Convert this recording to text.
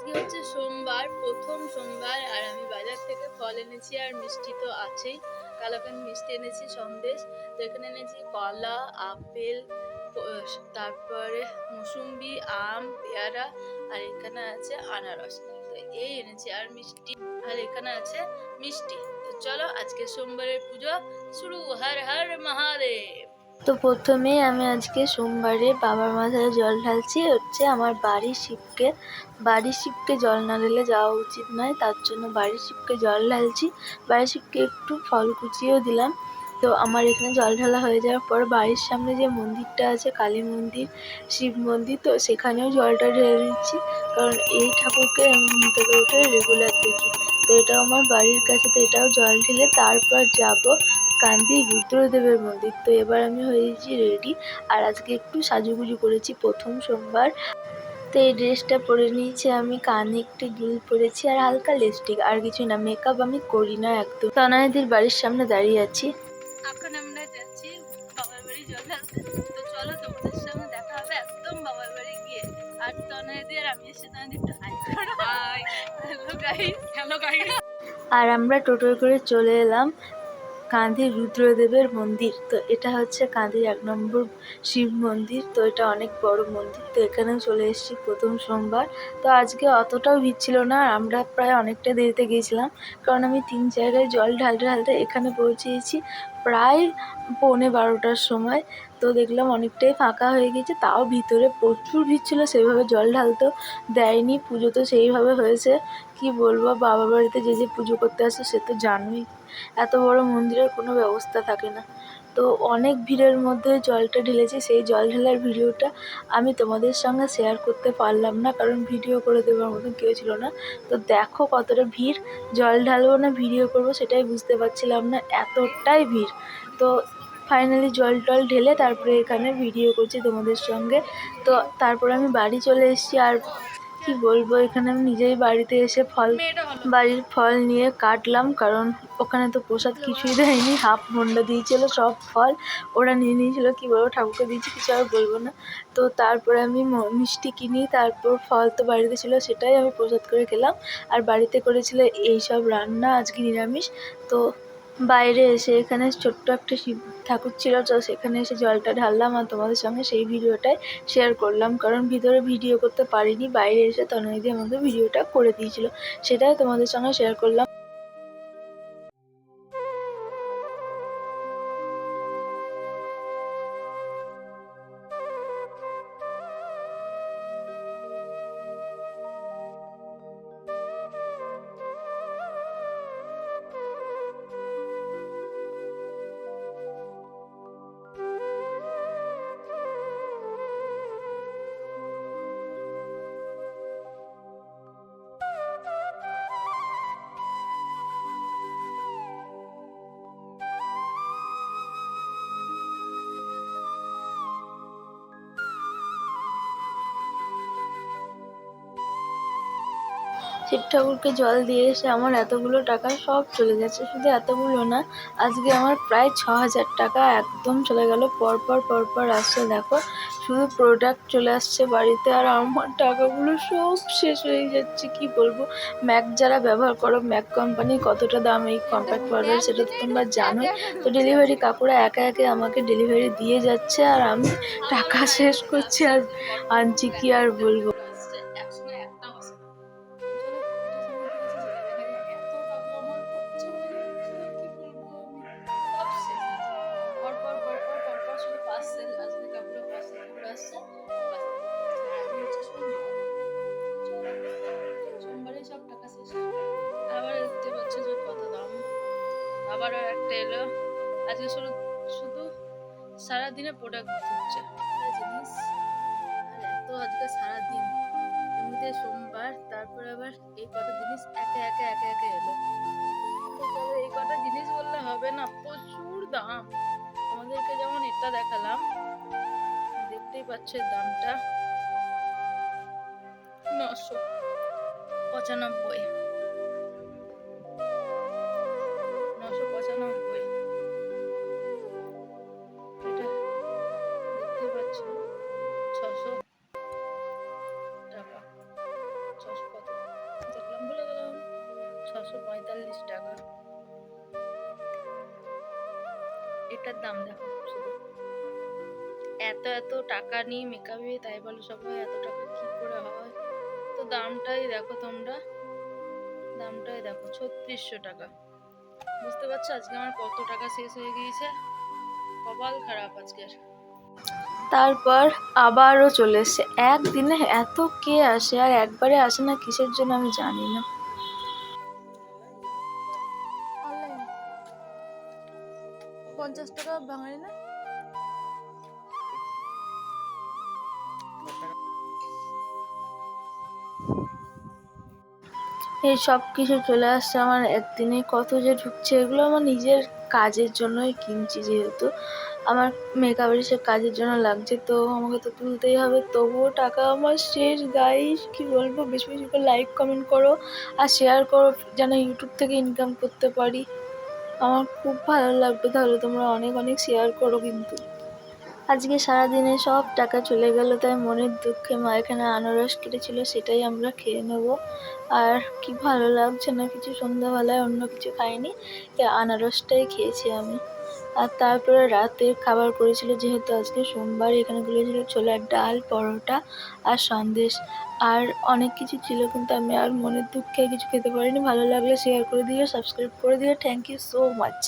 আজকে হচ্ছে সোমবার, প্রথম সোমবার। আর আমি বাজার থেকে ফল এনেছি আর মিষ্টি তো আছেই। কালাকান মিষ্টি এনেছি, সন্দেশ। তো এখানে এনেছি কলা, আপেল, তারপরে মুসুম্বি, আম, পেয়ারা, আর এখানে আছে আনারস। তো এই এনেছি আর মিষ্টি, আর এখানে আছে মিষ্টি। তো চলো আজকে সোমবারের পুজো শুরু। হর হর মহাদেব। তো প্রথমেই আমি আজকে সোমবারে বাবার মাথায় জল ঢালছি হচ্ছে আমার বাড়ির শিবকে জল না ঢেলে যাওয়া উচিত নয়, তার জন্য বাড়ির শিবকে জল ঢালছি। বাড়ির শিবকে একটু ফল কুচিয়েও দিলাম। তো আমার এখানে জল ঢালা হয়ে যাওয়ার পর বাড়ির সামনে যে মন্দিরটা আছে, কালী মন্দির, শিব মন্দির, তো সেখানেও জলটা ঢেলে দিচ্ছি। কারণ এই ঠাকুরকে আমি ঘুম থেকে উঠে রেগুলার দেখি। তো এটাও আমার বাড়ির কাছে, তো এটাও জল ঢেলে তারপর যাব কান্দি রুদ্রদেবের মন্দির। তো এবার আমি হয়েছি রেডি, আর আজকে একটু সাজুগুজু করেছি, প্রথম সোমবার। তো এই ড্রেসটা পরে নিয়েছি আমি, কানে একটু দুল পরেছি আর হালকা লিপস্টিক, আর কিছু না। মেকআপ আমি করি না একদম। তনয়দির বাড়ির সামনে দাঁড়িয়ে আছি। এখন আমরা যাচ্ছি বাবার বাড়ি জল ঢালতে। তো চলো তোমাদের সঙ্গে দেখা হবে একদম বাবার বাড়ি গিয়ে। আর তনয়দি আর আমি এসে তনয়দি একটু হাই করো। Hi, hello guys, hello guys. আর আমরা টোটোয় করে চলে এলাম কাঁদির রুদ্রদেবের মন্দির। তো এটা হচ্ছে কাঁদির 1 নম্বর শিব মন্দির। তো এটা অনেক বড় মন্দির। তো এখানেও চলে এসেছি প্রথম সোমবার। তো আজকে অতটাও ভিড় ছিল না, আর আমরা প্রায় অনেকটা দেরিতে গিয়েছিলাম, কারণ আমি 3 জায়গায় জল ঢালতে ঢালতে এখানে পৌঁছেছি প্রায় 11:15টার সময়। তো দেখলাম অনেকটাই ফাঁকা হয়ে গেছে, তাও ভিতরে প্রচুর ভিড় ছিল, সেভাবে জল ঢালতেও দেয়নি। পুজো তো সেইভাবে হয়েছে, কি বলবো, বাবার বাড়িতে যে পুজো করতে আসে সে তো জানোই, এত বড় মন্দিরের কোনো ব্যবস্থা থাকে না। তো অনেক ভিড়ের মধ্যে জলটা ঢেলেছি। সেই জল ঢালার ভিডিওটা আমি তোমাদের সঙ্গে শেয়ার করতে পারলাম না, কারণ ভিডিও করে দেওয়ার মতন কেউ ছিল না। তো দেখো কতটা ভিড়, জল ঢালবো না ভিডিও করবো সেটাই বুঝতে পারছিলাম না, এতটাই ভিড়। তো ফাইনালি জল টল ঢেলে তারপরে এখানে ভিডিও করছি তোমাদের সঙ্গে। তো তারপরে আমি বাড়ি চলে এসেছি। আর কি বলবো, এখানে আমি নিজেই বাড়িতে এসে বাড়ির ফল নিয়ে কাটলাম, কারণ ওখানে তো প্রসাদ কিছুই দেয়নি, হাফ মন্ডা দিয়েছিল, সব ফল ওরা নিয়ে নিয়েছিল। কি বলবো, ঠাকুরকে দিয়েছি, কিছু আর বলবো না। তো তারপরে আমি মিষ্টি কিনি, তারপর ফল তো বাড়িতে ছিল, সেটাই আমি প্রসাদ করে খেলাম। আর বাড়িতে করেছিল এইসব রান্না, আজকে নিরামিষ। তো বাইরে এসে এখানে ছোট্ট একটা শিব ঠাকুর ছিল, তো সেখানে এসে জলটা ঢাললাম আর তোমাদের সঙ্গে সেই ভিডিওটাই শেয়ার করলাম, কারণ ভিতরে ভিডিও করতে পারিনি। বাইরে এসে তনয়দি আমাকে ভিডিওটা করে দিয়েছিল, সেটাই তোমাদের সঙ্গে শেয়ার করলাম। শিব ঠাকুরকে জল দিয়ে এসে আমার এতগুলো টাকা সব চলে গেছে। শুধু এতগুলো না, আজকে আমার প্রায় 6,000 টাকা একদম চলে গেল। পরপর আসছে, দেখো শুধু প্রোডাক্ট চলে আসছে বাড়িতে, আর আমার টাকাগুলো সব শেষ হয়ে যাচ্ছে। কি বলবো, ম্যাক যারা ব্যবহার করো, ম্যাক কোম্পানি কতটা দাম এই কম্প্যাক্ট পাউডার, সেটা তো তোমরা জানোই। তো ডেলিভারি কাকুরা একে একে আমাকে ডেলিভারি দিয়ে যাচ্ছে, আর আমি টাকা শেষ করছি আর আনছি, কি আর বলবো। সোমবারে সব টাকা শেষ। আবার দেখতে পাচ্ছ যে কত দাম। আবার একটা এলো। আজকে শুধু শুধু সারাদিনে প্রোডাক্ট ঢুকছে জিনিস, আর এত আজকে সারাদিন, এমনিতে সোমবার, তারপর আবার এই কটা জিনিস একে একে এলো। তো তবে এই কটা জিনিস বললে হবে না, প্রচুর দাম। তোমাদেরকে যেমন এটা দেখালাম, দেখতেই পাচ্ছ দামটা 995। 995, এটা দেখতে পাচ্ছ 600 টাকা, 600 কত 645 টাকা। এটার দাম দেখো শুধু। এত এত টাকা নিয়ে মেকআপে, তাই বলো সবাই এত টাকা কি করে হয়? তো দামটাই দেখো তোমরা, দামটাই দেখো 3600 টাকা। বুঝতে পারছো আজকে আমার কত টাকা শেষ হয়ে গিয়েছে? কপাল খারাপ আজকের। তারপর আবারও চলে এসছে। একদিনে এত কে আসে, আর একবারে আসে না কিসের জন্য আমি জানি না। অনলাইন 50 টাকা বাঙালি না। এই সব কিছু চলে আসছে আমার একদিনে, কত যে ঢুকছে। এগুলো আমার নিজের কাজের জন্যই কিনছি, যেহেতু আমার মেকআপের সে কাজের জন্য লাগছে, তো আমাকে তো তুলতেই হবে। তবুও টাকা আমার শেষ। গাইস কি বলবো, বেশি বেশি করে লাইক কমেন্ট করো আর শেয়ার করো, যেন ইউটিউব থেকে ইনকাম করতে পারি। আমার খুব ভালো লাগবে তাহলে তোমরা অনেক অনেক শেয়ার করো কিন্তু। আজকে সারাদিনে সব টাকা চলে গেল, তাই মনের দুঃখে মা এখানে আনারস কেটেছিল, সেটাই আমরা খেয়ে নেব। আর কি ভালো লাগছে না কিছু, সন্ধ্যাবেলায় অন্য কিছু খাইনি, এই আনারসটাই খেয়েছি আমি। আর তারপরে রাতের খাবার করেছিল, যেহেতু আজকে সোমবার, এখানে করেছিল ছোলার ডাল, পরোটা আর সন্দেশ আর অনেক কিছু ছিল, কিন্তু আমি আর মনের দুঃখে কিছু খেতে পারিনি। ভালো লাগলে শেয়ার করে দিও, সাবস্ক্রাইব করে দিও। Thank you so much.